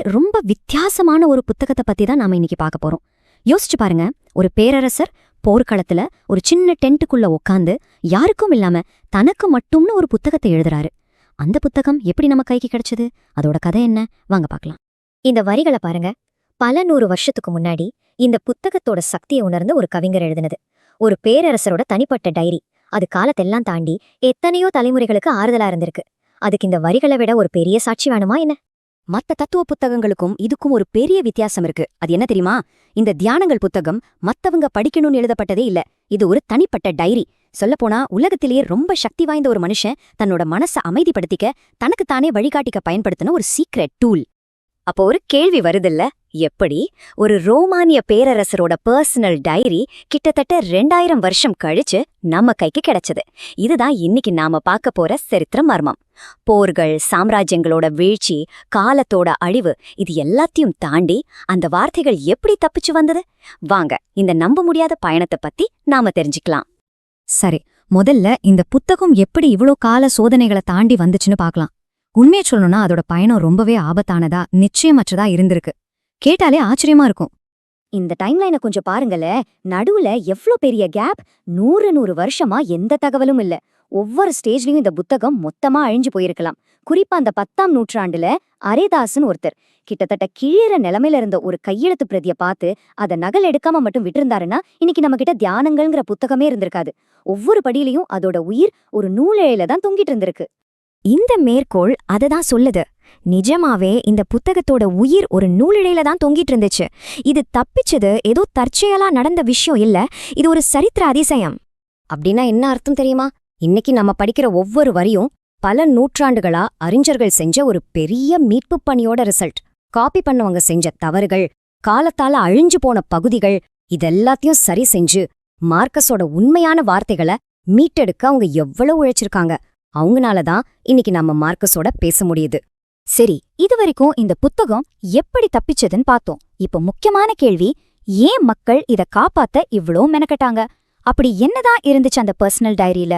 ரொம்ப வித்தியாசமான ஒரு புத்தகத்தை பத்தி தான் நாம இன்னைக்கு பார்க்க போறோம். யோசிச்சு பாருங்க, ஒரு பேரரசர் போர்க்களத்துல ஒரு சின்ன டென்ட்டுக்குள்ள உட்காந்து யாருக்கும் இல்லாம தனக்கு மட்டும்னு ஒரு புத்தகத்தை எழுதுறாரு. அந்த புத்தகம் எப்படி நம்ம கைக்கு கிடைச்சது? அதோட கதை என்ன? வாங்க பார்க்கலாம். இந்த வரிகளை பாருங்க. பல 100 வருஷத்துக்கு முன்னாடி இந்த புத்தகத்தோட சக்தியை உணர்ந்த ஒரு கவிஞர் எழுதினது. ஒரு பேரரசரோட தனிப்பட்ட டைரி. அது காலத்தெல்லாம் தாண்டி எத்தனையோ தலைமுறைகளுக்கு ஆறுதலா இருந்திருக்கு. அதுக்கு இந்த வரிகளை விட ஒரு பெரிய சாட்சி வேணுமா என்ன? மத்த தத்துவ புத்தகங்களுக்கும் இதுக்கும் ஒரு பெரிய வித்தியாசம் இருக்கு. அது என்ன தெரியுமா? இந்த தியானங்கள் புத்தகம் மத்தவங்க படிக்கணும்னு எழுதப்பட்டதே இல்ல. இது ஒரு தனிப்பட்ட டைரி. சொல்லப்போனா உலகத்திலேயே ரொம்ப சக்தி வாய்ந்த ஒரு மனுஷன் தன்னோட மனசை அமைதிப்படுத்திக்க தனக்குத்தானே வழிகாட்டிக்க பயன்படுத்தின ஒரு சீக்ரெட் டூல். அப்போ ஒரு கேள்வி வருதில்ல, எப்படி ஒரு ரோமானிய பேரரசரோட பர்சனல் டைரி கிட்டத்தட்ட 2000 வருஷம் கழிச்சு நம்ம கைக்கு கிடைச்சது? இதுதான் இன்னைக்கு நாம பார்க்க போற சரித்திர மர்மம். போர்கள், சாம்ராஜ்யங்களோட வீழ்ச்சி, காலத்தோட அழிவு, இது எல்லாத்தையும் தாண்டி அந்த வார்த்தைகள் எப்படி தப்பிச்சு வந்தது? வாங்க இந்த நம்ப முடியாத பயணத்தை பத்தி நாம தெரிஞ்சுக்கலாம். சரி, முதல்ல இந்த புத்தகம் எப்படி இவ்ளோ கால சோதனைகளை தாண்டி வந்துச்சுன்னு பார்க்கலாம். உண்மையை சொல்லணும்னா அதோட பயணம் ரொம்பவே ஆபத்தானதா, நிச்சயமற்றதா இருந்திருக்கு. கேட்டாலே ஆச்சரியமா இருக்கும். இந்த டைம்லைனை கொஞ்சம் பாருங்களே. நடுவுல எவ்ளோ பெரிய கேப்! 100 வருஷமா எந்த தகவலும் இல்ல. ஒவ்வொரு ஸ்டேஜ்லயும் இந்த புத்தகம் மொத்தமா அழிஞ்சு போயிருக்கலாம். குறிப்பா அந்த 10ஆம் நூற்றாண்டுல அரேதாஸ்னு ஒருத்தர் கிட்டத்தட்ட கீழற நிலைமையில இருந்த ஒரு கையெழுத்து பிரதியை பார்த்து அதை நகல் எடுக்காம மட்டும் விட்டிருந்தாருன்னா இன்னைக்கு நம்ம கிட்ட தியானங்கள்ங்கிற புத்தகமே இருந்திருக்காது. ஒவ்வொரு படியிலையும் அதோட உயிர் ஒரு நூலிழையில தான் தொங்கிட்டு இருந்திருக்கு. இந்த மேற்கோள் அததான் சொல்லுது. நிஜமாவே இந்த புத்தகத்தோட உயிர் ஒரு நூலிழையில தான் தொங்கிட்டு இருந்துச்சு. இது தப்பிச்சது ஏதோ தற்செயலா நடந்த விஷயம் இல்ல, இது ஒரு சரித்திர அதிசயம். அப்படின்னா என்ன அர்த்தம் தெரியுமா? இன்னைக்கு நம்ம படிக்கிற ஒவ்வொரு வரியும் பல நூற்றாண்டுகளா அறிஞர்கள் செஞ்ச ஒரு பெரிய மீட்பு பணியோட ரிசல்ட். காப்பி பண்ணவங்க செஞ்ச தவறுகள், காலத்தால அழிஞ்சு போன பகுதிகள், இதெல்லாத்தையும் சரி செஞ்சு மார்க்கஸோட உண்மையான வார்த்தைகளை மீட்டெடுக்க அவங்க எவ்வளவு உழைச்சிருக்காங்க. அவங்கனாலதான் இன்னைக்கு நம்ம மார்க்கஸோட பேச முடியுது. சரி, இதுவரைக்கும் இந்த புத்தகம் எப்படி தப்பிச்சதுன்னு பார்த்தோம். இப்போ முக்கியமான கேள்வி, ஏன் மக்கள் இத காப்பாத்த இவ்ளோ மெனக்கட்டாங்க? அப்படி என்னதான் இருந்துச்சு அந்த பர்சனல் டைரியில?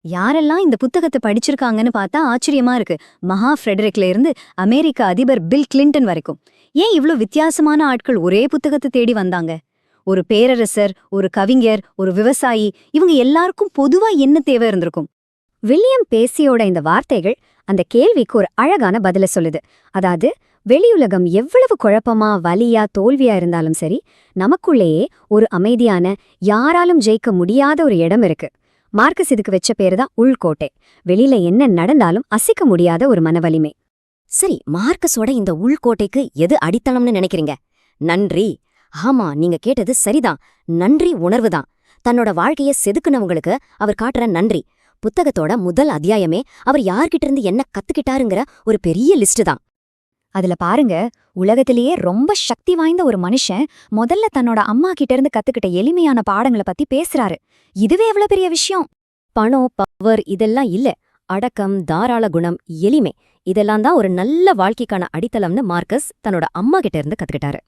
யாரெல்லாம் இந்த புத்தகத்தை படிச்சிருக்காங்கன்னு பார்த்தா ஆச்சரியமா இருக்கு. மகா ஃப்ரெடரிக்ல இருந்து அமெரிக்க அதிபர் பில் கிளின்டன் வரைக்கும். ஏன் இவ்ளோ வித்தியாசமான ஆட்கள் ஒரே புத்தகத்தை தேடி வந்தாங்க? ஒரு பேரரசர், ஒரு கவிஞர், ஒரு விவசாயி, இவங்க எல்லாருக்கும் பொதுவா என்ன தேவை இருந்திருக்கும்? வில்லியம் பேசியோட இந்த வார்த்தைகள் அந்த கேள்விக்கு ஒரு அழகான பதில சொல்லுது. அதாவது, வெளியுலகம் எவ்வளவு குழப்பமா, வலியா, தோல்வியா இருந்தாலும் சரி, நமக்குள்ளேயே ஒரு அமைதியான, யாராலும் ஜெயிக்க முடியாத ஒரு இடம் இருக்கு. மார்க்கஸ் இதுக்கு வச்ச பேருதான் உள்கோட்டை. வெளியில என்ன நடந்தாலும் அசைக்க முடியாத ஒரு மனவலிமை. சரி, மார்க்கஸோட இந்த உள்கோட்டைக்கு எது அடித்தளம்னு நினைக்கிறீங்க? நன்றி. ஆமா, நீங்க கேட்டது சரிதான். நன்றி உணர்வுதான். தன்னோட வாழ்க்கைய செதுக்குனவங்களுக்கு அவர் காட்டுற நன்றி. புத்தகத்தோட முதல் அத்தியாயமே அவர் யார்கிட்ட இருந்து என்ன கத்துக்கிட்டாருங்கிற ஒரு பெரிய லிஸ்ட் தான். அதுல பாருங்க, உலகத்திலேயே ரொம்ப சக்தி வாய்ந்த ஒரு மனுஷன் முதல்ல தன்னோட அம்மா கிட்ட இருந்து கத்துக்கிட்ட எளிமையான பாடங்களை பத்தி பேசுறாரு. இதுவே எவ்வளவு பெரிய விஷயம்! பணம், பவர் இதெல்லாம் இல்ல. அடக்கம், தாராள குணம், எளிமை, இதெல்லாம் தான் ஒரு நல்ல வாழ்க்கைக்கான அடித்தளம்னு மார்க்கஸ் தன்னோட அம்மா கிட்ட இருந்து கத்துக்கிட்டாரு.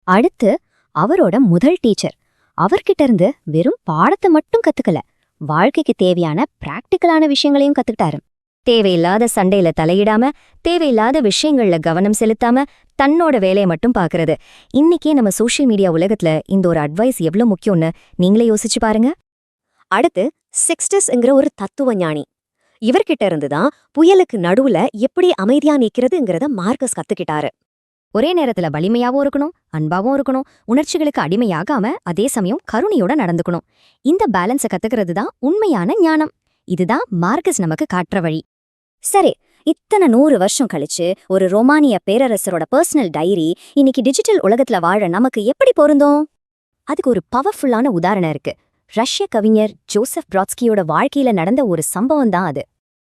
அடுத்து அவரோட முதல் டீச்சர். அவர்கிட்ட இருந்து வெறும் பாடத்தை மட்டும் கத்துக்கல, வாழ்க்கைக்கு தேவையான பிராக்டிக்கலான விஷயங்களையும் கத்துக்கிட்டாரு. தேவையில்லாத சண்டையில தலையிடாம, தேவையில்லாத விஷயங்கள்ல கவனம் செலுத்தாம தன்னோட வேலையை மட்டும் பாக்குறது. இன்னைக்கே நம்ம சோஷியல் மீடியா உலகத்துல இந்த ஒரு அட்வைஸ் எவ்வளவு முக்கியம்னு நீங்களே யோசிச்சு பாருங்க. அடுத்து செக்ஸ்டஸ்ங்கிற ஒரு தத்துவ ஞானி. இவர்கிட்ட இருந்துதான் புயலுக்கு நடுவுல எப்படி அமைதியா நிக்கிறதுங்கிறத மார்க்கஸ் கத்துக்கிட்டாரு. ஒரே நேரத்துல வலிமையாவும் இருக்கணும், அன்பாவும் இருக்கணும், உணர்ச்சிகளுக்கு அடிமையாகாம அதே சமயம் கருணையோட நடந்துக்கணும். இந்த பேலன்ஸை கத்துக்கிறது தான் உண்மையான ஞானம். இதுதான் மார்க்கஸ் நமக்கு காட்டுற வழி. சரி, இத்தனை 100 வருஷம் கழிச்சு ஒரு ரோமானிய பேரரசரோட பர்சனல் டைரி இன்னைக்கு டிஜிட்டல் உலகத்துல வாழ நமக்கு எப்படி பொருந்தும்? அதுக்கு ஒரு பவர்ஃபுல்லான உதாரணம் இருக்கு. ரஷ்ய கவிஞர் ஜோசப் பிராட்ஸ்கியோட வாழ்க்கையில நடந்த ஒரு சம்பவம் தான் அது.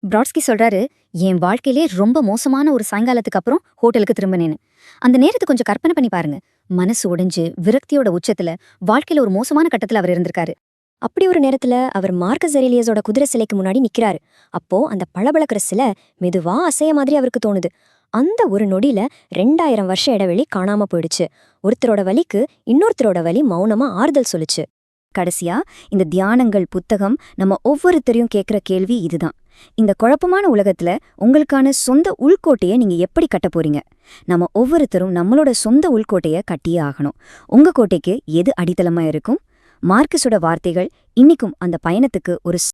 பிராட்ஸ்கி சொல்றாரு, என் வாழ்க்கையிலே ரொம்ப மோசமான ஒரு சாயங்காலத்துக்கு அப்புறம் ஹோட்டலுக்கு திரும்பினேன்னு. அந்த நேரத்தை கொஞ்சம் கற்பனை பண்ணி பாருங்க. மனசு உடைஞ்சு விரக்தியோட உச்சத்துல வாழ்க்கையில ஒரு மோசமான கட்டத்துல அவர் இருந்திருக்காரு. அப்படி ஒரு நேரத்துல அவர் மார்க்கஸ் எரேலியஸோட குதிரை சிலைக்கு முன்னாடி நிக்கிறாரு. அப்போ அந்த பளபளக்கிற சிலை மெதுவா அசைய மாதிரி அவருக்கு தோணுது. அந்த ஒரு நொடியில 2000 வருஷ இடைவெளி காணாம போயிடுச்சு. ஒருத்தரோட வலிக்கு இன்னொருத்தரோட வலி மௌனமா ஆறுதல் சொல்லுச்சு. கடைசியா இந்த தியானங்கள் புத்தகம் நம்ம ஒவ்வொருத்தரையும் கேட்கிற கேள்வி இதுதான். இந்த குழப்பமான உலகத்துல உங்களுக்கான சொந்த உள்கோட்டைய நீங்க எப்படி கட்ட போறீங்க? நம்ம ஒவ்வொருத்தரும் நம்மளோட சொந்த உள்கோட்டைய கட்டியே ஆகணும். உங்க கோட்டைக்கு எது அடித்தளமா இருக்கும்? மார்க்கஸோட வார்த்தைகள் இன்னிக்கும் அந்த பயணத்துக்கு ஒரு